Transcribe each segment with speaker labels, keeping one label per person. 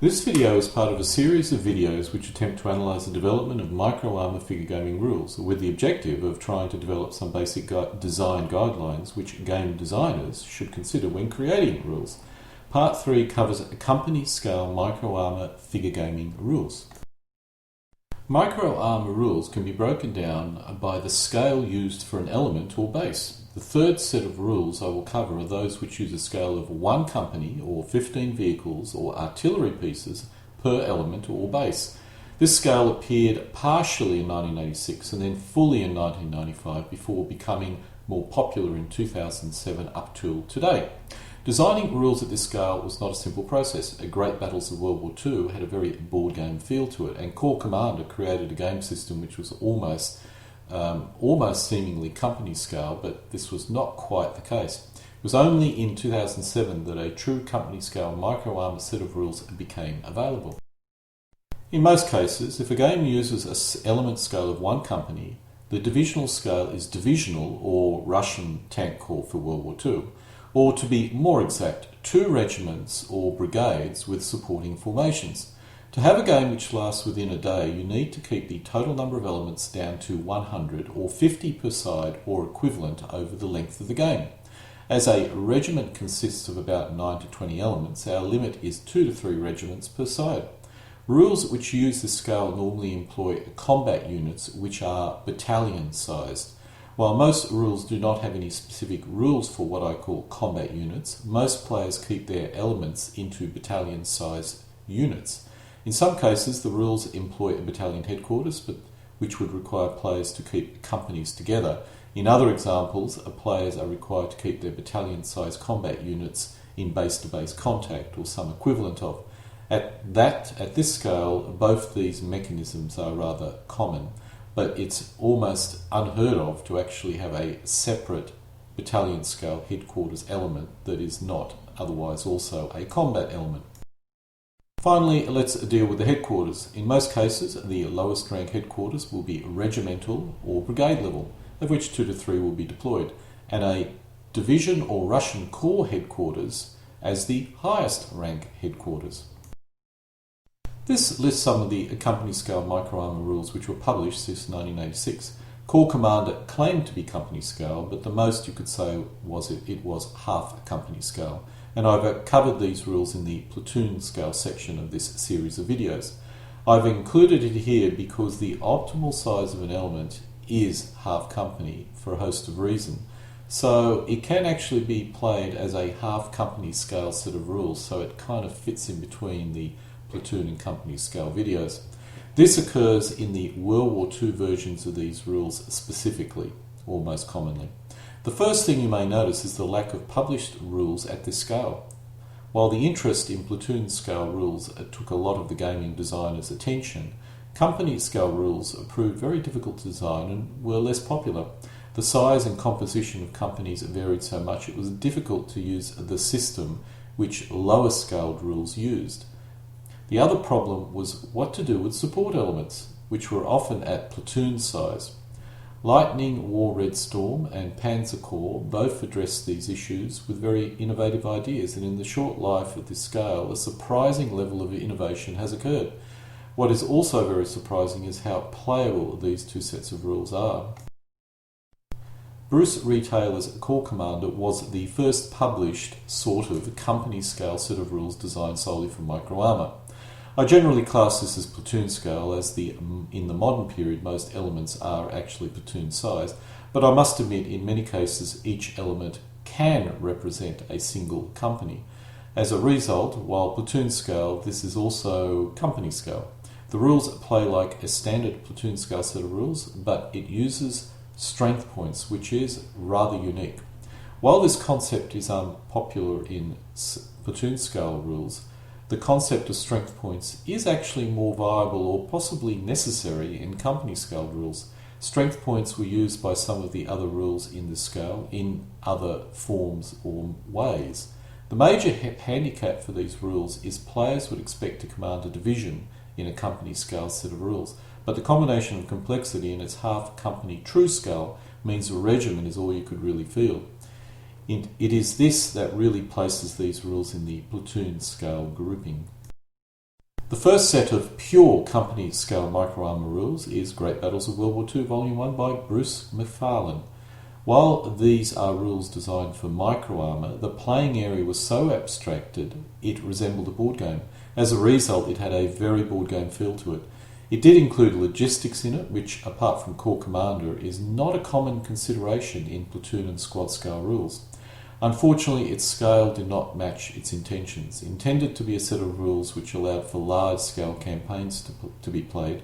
Speaker 1: This video is part of a series of videos which attempt to analyse the development of micro-armour figure gaming rules with the objective of trying to develop some basic design guidelines which game designers should consider when creating rules. Part 3 covers company scale micro-armour figure gaming rules. Micro-armour rules can be broken down by the scale used for an element or base. The third set of rules I will cover are those which use a scale of 1 company or 15 vehicles or artillery pieces per element or base. This scale appeared partially in 1986 and then fully in 1995 before becoming more popular in 2007 up till today. Designing rules at this scale was not a simple process. Great battles of World War II had a very board game feel to it, and Corps Commander created a game system which was almost seemingly company scale, but this was not quite the case. It was only in 2007 that a true company scale micro-armour set of rules became available. In most cases, if a game uses an element scale of 1 company, the divisional scale is divisional, or Russian tank corps for World War II, or to be more exact, 2 regiments or brigades with supporting formations. To have a game which lasts within a day, you need to keep the total number of elements down to 100 or 50 per side or equivalent over the length of the game. As a regiment consists of about 9 to 20 elements, our limit is 2 to 3 regiments per side. Rules which use this scale normally employ combat units which are battalion sized. While most rules do not have any specific rules for what I call combat units, most players keep their elements into battalion sized units. In some cases, the rules employ a battalion headquarters, but which would require players to keep companies together. In other examples, players are required to keep their battalion-sized combat units in base-to-base contact or some equivalent of. At this scale, both these mechanisms are rather common, but it's almost unheard of to actually have a separate battalion-scale headquarters element that is not otherwise also a combat element. Finally, let's deal with the headquarters. In most cases, the lowest rank headquarters will be regimental or brigade level, of which 2 to 3 will be deployed, and a division or Russian corps headquarters as the highest rank headquarters. This lists some of the company scale micro-armour rules which were published since 1986. Corps Commander claimed to be company scale, but the most you could say was it was half company scale. And I've covered these rules in the platoon scale section of this series of videos. I've included it here because the optimal size of an element is half company for a host of reasons. So it can actually be played as a half company scale set of rules, so it kind of fits in between the platoon and company scale videos. This occurs in the World War II versions of these rules specifically, or most commonly. The first thing you may notice is the lack of published rules at this scale. While the interest in platoon scale rules took a lot of the gaming designers' attention, company scale rules proved very difficult to design and were less popular. The size and composition of companies varied so much it was difficult to use the system which lower scaled rules used. The other problem was what to do with support elements, which were often at platoon size. Lightning, War Red Storm and Panzer Corps both addressed these issues with very innovative ideas, and in the short life of this scale, a surprising level of innovation has occurred. What is also very surprising is how playable these two sets of rules are. Bruce Retail's Corps Commander was the first published sort of company scale set of rules designed solely for micro-armour. I generally class this as platoon scale, as in the modern period most elements are actually platoon sized, but I must admit in many cases each element can represent a single company. As a result, while platoon scale, this is also company scale. The rules play like a standard platoon scale set of rules, but it uses strength points, which is rather unique. While this concept is unpopular in platoon scale rules, the concept of strength points is actually more viable or possibly necessary in company scale rules. Strength points were used by some of the other rules in this scale in other forms or ways. The major handicap for these rules is players would expect to command a division in a company scale set of rules, but the combination of complexity and its half company true scale means a regiment is all you could really field. It is this that really places these rules in the platoon scale grouping. The first set of pure company scale micro-armour rules is Great Battles of World War II Volume 1 by Bruce McFarlane. While these are rules designed for micro-armour, the playing area was so abstracted it resembled a board game. As a result, it had a very board game feel to it. It did include logistics in it, which, apart from Corps Commander, is not a common consideration in platoon and squad scale rules. Unfortunately, its scale did not match its intentions. Intended to be a set of rules which allowed for large-scale campaigns to be played,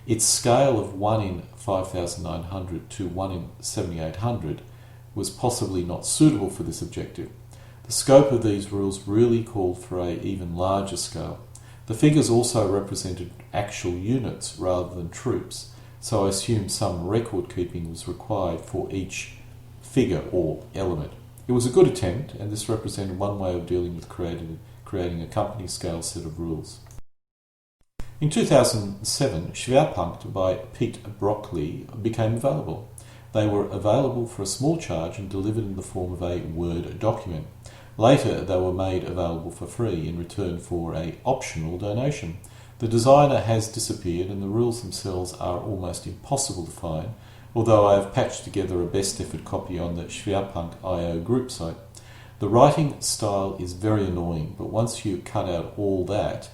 Speaker 1: its scale of 1 in 5,900 to 1 in 7,800 was possibly not suitable for this objective. The scope of these rules really called for an even larger scale. The figures also represented actual units rather than troops, so I assume some record keeping was required for each figure or element. It was a good attempt, and this represented one way of dealing with creating a company scale set of rules. In 2007, SCHWEREPUNKT by Pete Brockley became available. They were available for a small charge and delivered in the form of a Word document. Later, they were made available for free in return for an optional donation. The designer has disappeared and the rules themselves are almost impossible to find, although I have patched together a best effort copy on the SCHWEREPUNKT.io group site. The writing style is very annoying, but once you cut out all that,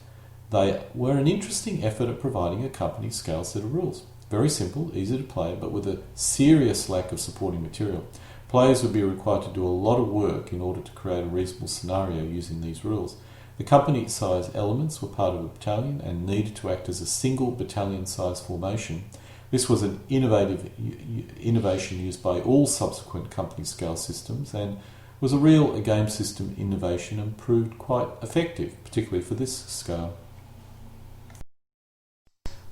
Speaker 1: they were an interesting effort at providing a company scale set of rules. Very simple, easy to play, but with a serious lack of supporting material. Players would be required to do a lot of work in order to create a reasonable scenario using these rules. The company size elements were part of a battalion and needed to act as a single battalion size formation. This was an innovation used by all subsequent company scale systems and was a real game system innovation and proved quite effective, particularly for this scale.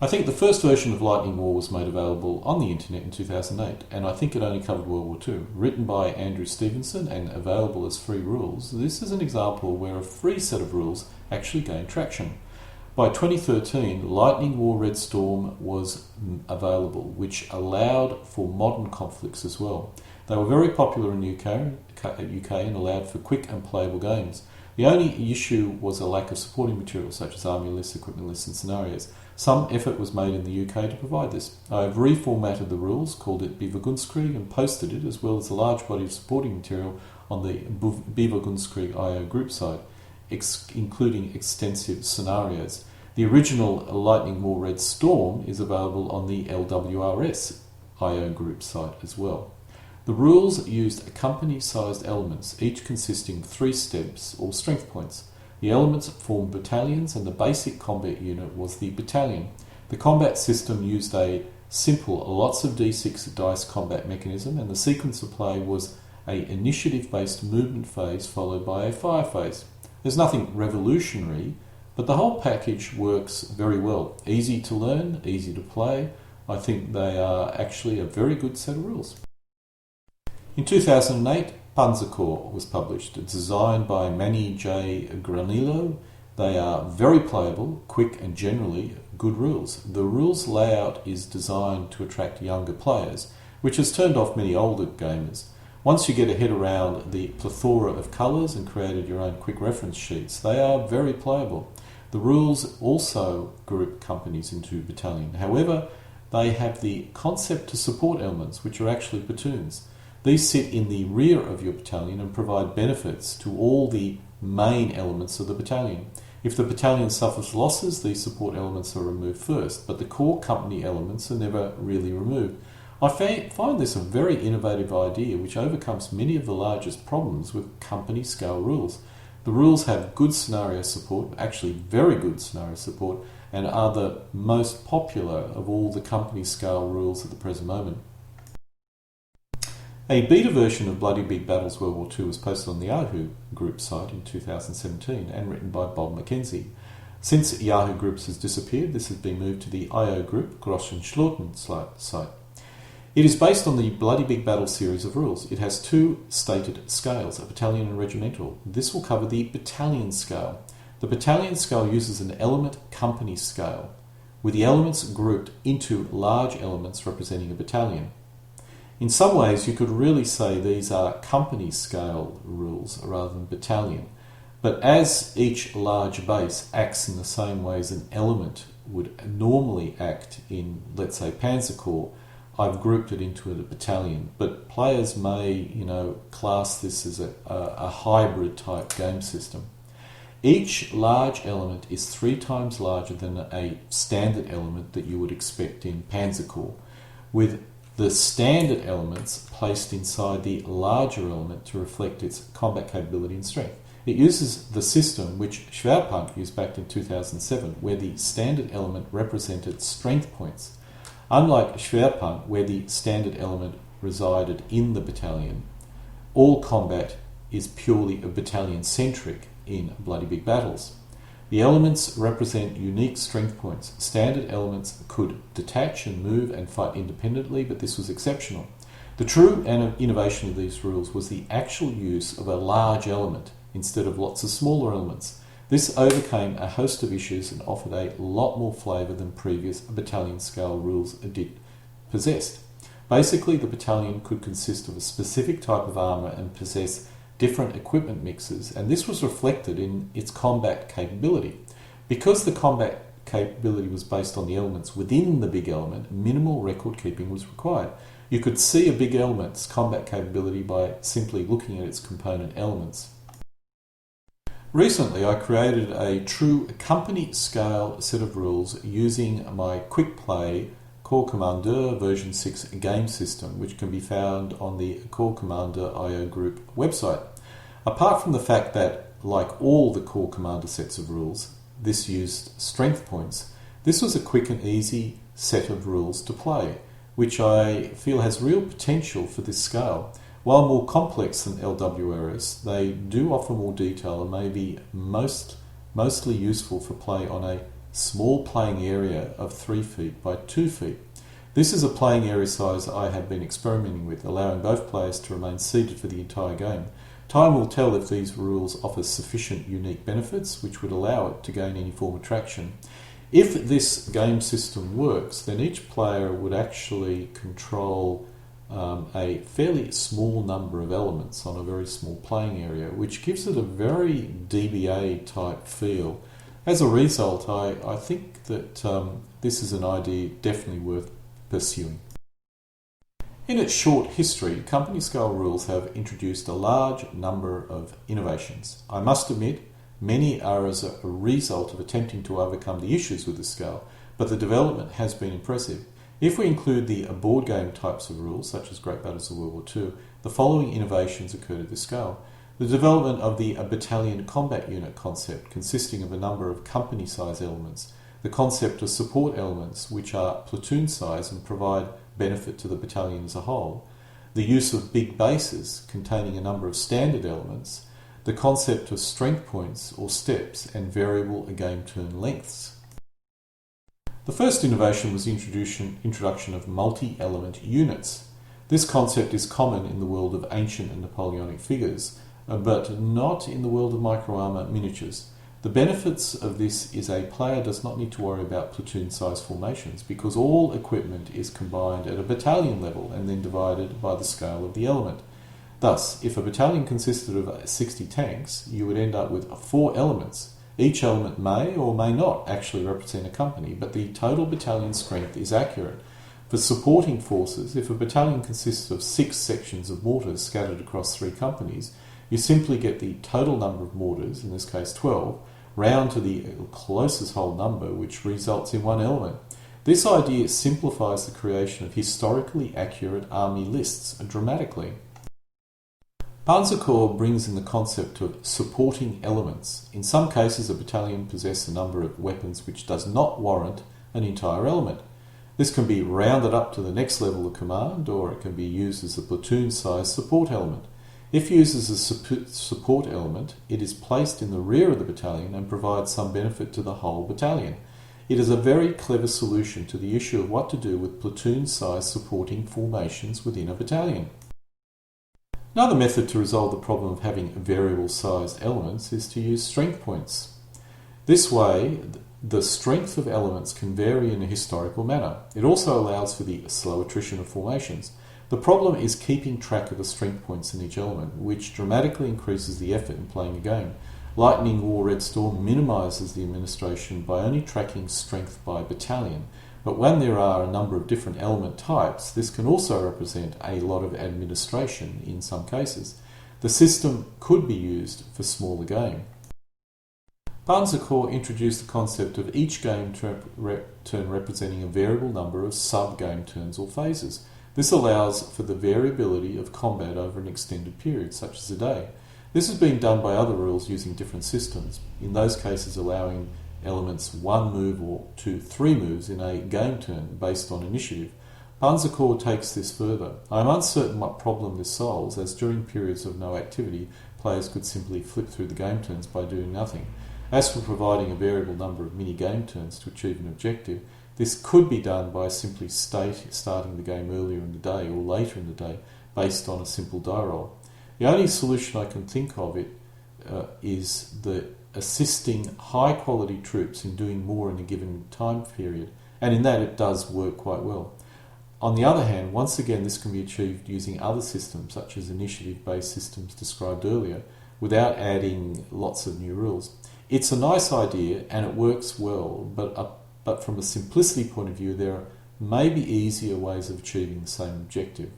Speaker 1: I think the first version of Lightning War was made available on the internet in 2008, and I think it only covered World War II. Written by Andrew Stevenson and available as free rules, this is an example where a free set of rules actually gained traction. By 2013, Lightning War Red Storm was available, which allowed for modern conflicts as well. They were very popular in the UK and allowed for quick and playable games. The only issue was a lack of supporting material such as army lists, equipment lists and scenarios. Some effort was made in the UK to provide this. I have reformatted the rules, called it Beavergunskrieg, and posted it as well as a large body of supporting material on the Beavergunskrieg.io group site, including extensive scenarios. The original Lightning War Red Storm is available on the LWRS.io group site as well. The rules used company-sized elements, each consisting of 3 steps or strength points. The elements formed battalions and the basic combat unit was the battalion. The combat system used a simple lots of d6 dice combat mechanism, and the sequence of play was an initiative-based movement phase followed by a fire phase. There's nothing revolutionary, but the whole package works very well. Easy to learn, easy to play. I think they are actually a very good set of rules. In 2008, Panzerkorps was published, designed by Manny J. Granillo. They are very playable, quick and generally good rules. The rules layout is designed to attract younger players, which has turned off many older gamers. Once you get a head around the plethora of colours and created your own quick reference sheets, they are very playable. The rules also group companies into battalion. However, they have the concept to support elements, which are actually platoons. These sit in the rear of your battalion and provide benefits to all the main elements of the battalion. If the battalion suffers losses, these support elements are removed first, but the core company elements are never really removed. I find this a very innovative idea which overcomes many of the largest problems with company scale rules. The rules have good scenario support, actually very good scenario support, and are the most popular of all the company scale rules at the present moment. A beta version of Bloody Big Battles World War II was posted on the Yahoo Group site in 2017 and written by Bob Mackenzie. Since Yahoo Groups has disappeared, this has been moved to the IO Group Grossenschloten site. It is based on the Bloody Big Battle series of rules. It has 2 stated scales, a battalion and regimental. This will cover the battalion scale. The battalion scale uses an element company scale, with the elements grouped into large elements representing a battalion. In some ways, you could really say these are company scale rules rather than battalion. But as each large base acts in the same way as an element would normally act in, let's say, Panzer Corps, I've grouped it into a battalion. But players may, class this as a hybrid type game system. Each large element is 3 times larger than a standard element that you would expect in Panzer Corps, with the standard elements placed inside the larger element to reflect its combat capability and strength. It uses the system which SCHWEREPUNKT used back in 2007, where the standard element represented strength points. Unlike SCHWEREPUNKT, where the standard element resided in the battalion, all combat is purely battalion-centric in bloody big battles. The elements represent unique strength points. Standard elements could detach and move and fight independently, but this was exceptional. The true innovation of these rules was the actual use of a large element instead of lots of smaller elements. This overcame a host of issues and offered a lot more flavour than previous battalion scale rules possessed. Basically, the battalion could consist of a specific type of armour and possess different equipment mixes, and this was reflected in its combat capability. Because the combat capability was based on the elements within the big element, minimal record keeping was required. You could see a big element's combat capability by simply looking at its component elements. Recently, I created a true company scale set of rules using my Quick Play Corps Commander version 6 game system, which can be found on the Corps Commander IO group website. Apart from the fact that, like all the Corps Commander sets of rules, this used strength points, this was a quick and easy set of rules to play, which I feel has real potential for this scale. While more complex than LWRS, they do offer more detail and may be mostly useful for play on a small playing area of 3 feet by 2 feet. This is a playing area size I have been experimenting with, allowing both players to remain seated for the entire game. Time will tell if these rules offer sufficient unique benefits which would allow it to gain any form of traction. If this game system works, then each player would actually control a fairly small number of elements on a very small playing area, which gives it a very DBA type feel. As a result, I think that this is an idea definitely worth pursuing. In its short history, company scale rules have introduced a large number of innovations. I must admit, many are as a result of attempting to overcome the issues with the scale, but the development has been impressive. If we include the board game types of rules, such as Great Battles of World War II, the following innovations occurred at this scale. The development of the battalion combat unit concept, consisting of a number of company size elements. The concept of support elements, which are platoon size and provide benefit to the battalion as a whole. The use of big bases, containing a number of standard elements. The concept of strength points or steps and variable game turn lengths. The first innovation was the introduction of multi-element units. This concept is common in the world of ancient and Napoleonic figures, but not in the world of micro-armour miniatures. The benefits of this is a player does not need to worry about platoon-size formations because all equipment is combined at a battalion level and then divided by the scale of the element. Thus, if a battalion consisted of 60 tanks, you would end up with 4 elements. Each element may or may not actually represent a company, but the total battalion strength is accurate. For supporting forces, if a battalion consists of 6 sections of mortars scattered across 3 companies, you simply get the total number of mortars, in this case 12, round to the closest whole number, which results in 1 element. This idea simplifies the creation of historically accurate army lists dramatically. Panzer Corps brings in the concept of supporting elements. In some cases, a battalion possesses a number of weapons which does not warrant an entire element. This can be rounded up to the next level of command, or it can be used as a platoon-sized support element. If used as a support element, it is placed in the rear of the battalion and provides some benefit to the whole battalion. It is a very clever solution to the issue of what to do with platoon-sized supporting formations within a battalion. Another method to resolve the problem of having variable-sized elements is to use strength points. This way, the strength of elements can vary in a historical manner. It also allows for the slow attrition of formations. The problem is keeping track of the strength points in each element, which dramatically increases the effort in playing a game. Lightning War Red Storm minimises the administration by only tracking strength by battalion, but when there are a number of different element types, this can also represent a lot of administration in some cases. The system could be used for smaller game. Panzer Corps introduced the concept of each game turn representing a variable number of sub-game turns or phases. This allows for the variability of combat over an extended period, such as a day. This has been done by other rules using different systems, in those cases allowing elements 1 move or to 3 moves in a game turn based on initiative. Panzer Corps takes this further. I am uncertain what problem this solves, as during periods of no activity, players could simply flip through the game turns by doing nothing. As for providing a variable number of mini-game turns to achieve an objective, this could be done by simply starting the game earlier in the day or later in the day based on a simple die roll. The only solution I can think of is the assisting high-quality troops in doing more in a given time period, and in that it does work quite well. On the other hand, once again, this can be achieved using other systems, such as initiative-based systems described earlier, without adding lots of new rules. It's a nice idea and it works well, but from a simplicity point of view, there may be easier ways of achieving the same objective.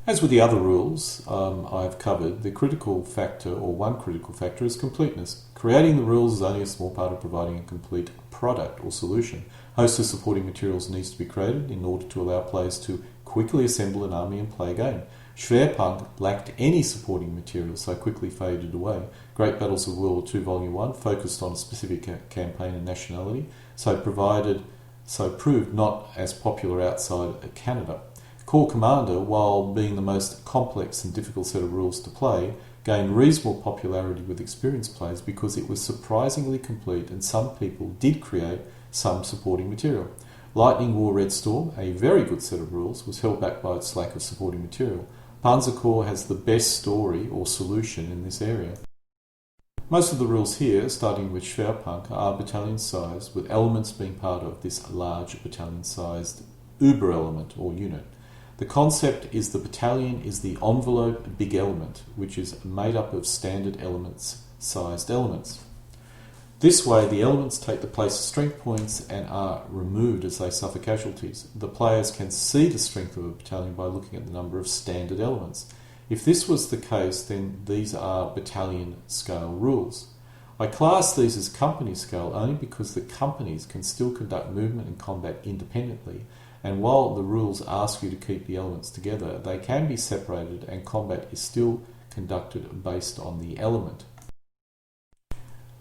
Speaker 1: As with the other rules I've covered, the critical factor, or one critical factor, is completeness. Creating the rules is only a small part of providing a complete product or solution. A host of supporting materials needs to be created in order to allow players to quickly assemble an army and play a game. Schwerpunkt lacked any supporting material, so quickly faded away. Great Battles of World War II Volume 1 focused on a specific campaign and nationality, so proved not as popular outside Canada. Corps Commander, while being the most complex and difficult set of rules to play, gained reasonable popularity with experienced players because it was surprisingly complete and some people did create some supporting material. Lightning War Red Storm, a very good set of rules, was held back by its lack of supporting material. Panzer Corps has the best story or solution in this area. Most of the rules here, starting with Schwerpunkt, are battalion sized, with elements being part of this large battalion sized uber element or unit. The concept is the battalion is the envelope big element, which is made up of standard elements, sized elements. This way, the elements take the place of strength points and are removed as they suffer casualties. The players can see the strength of a battalion by looking at the number of standard elements. If this was the case, then these are battalion scale rules. I class these as company scale only because the companies can still conduct movement and combat independently, and while the rules ask you to keep the elements together, they can be separated and combat is still conducted based on the element.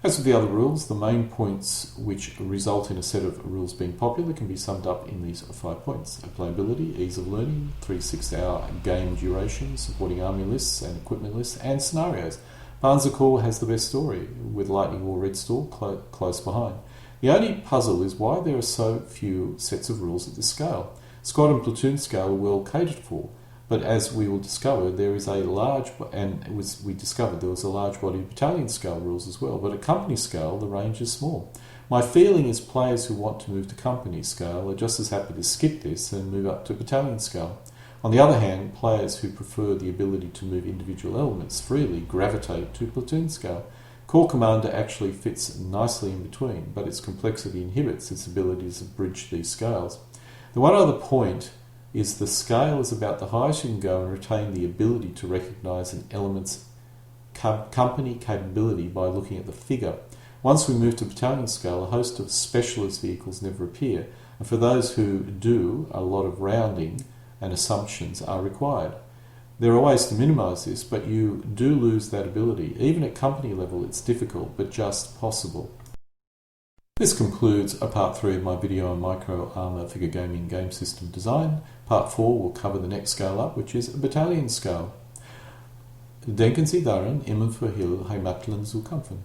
Speaker 1: As with the other rules, the main points which result in a set of rules being popular can be summed up in these 5 points: playability, ease of learning, 3 to 6 hour game duration, supporting army lists and equipment lists, and scenarios. Panzer Corps has the best story, with Lightning War Red Storm close behind. The only puzzle is why there are so few sets of rules at this scale. Squad and platoon scale are well catered for, but as we will discover, there was a large body of battalion scale rules as well, but at company scale the range is small. My feeling is players who want to move to company scale are just as happy to skip this and move up to battalion scale. On the other hand, players who prefer the ability to move individual elements freely gravitate to platoon scale. Corps Commander actually fits nicely in between, but its complexity inhibits its ability to bridge these scales. The one other point is the scale is about the highest you can go and retain the ability to recognise an element's company capability by looking at the figure. Once we move to battalion scale, a host of specialist vehicles never appear, and for those who do, a lot of rounding and assumptions are required. There are ways to minimise this, but you do lose that ability. Even at company level, it's difficult, but just possible. This concludes part 3 of my video on micro-armour figure gaming game system design. Part 4 will cover the next scale up, which is battalion scale. Denken Sie daran, immer für Heimatland zu kämpfen.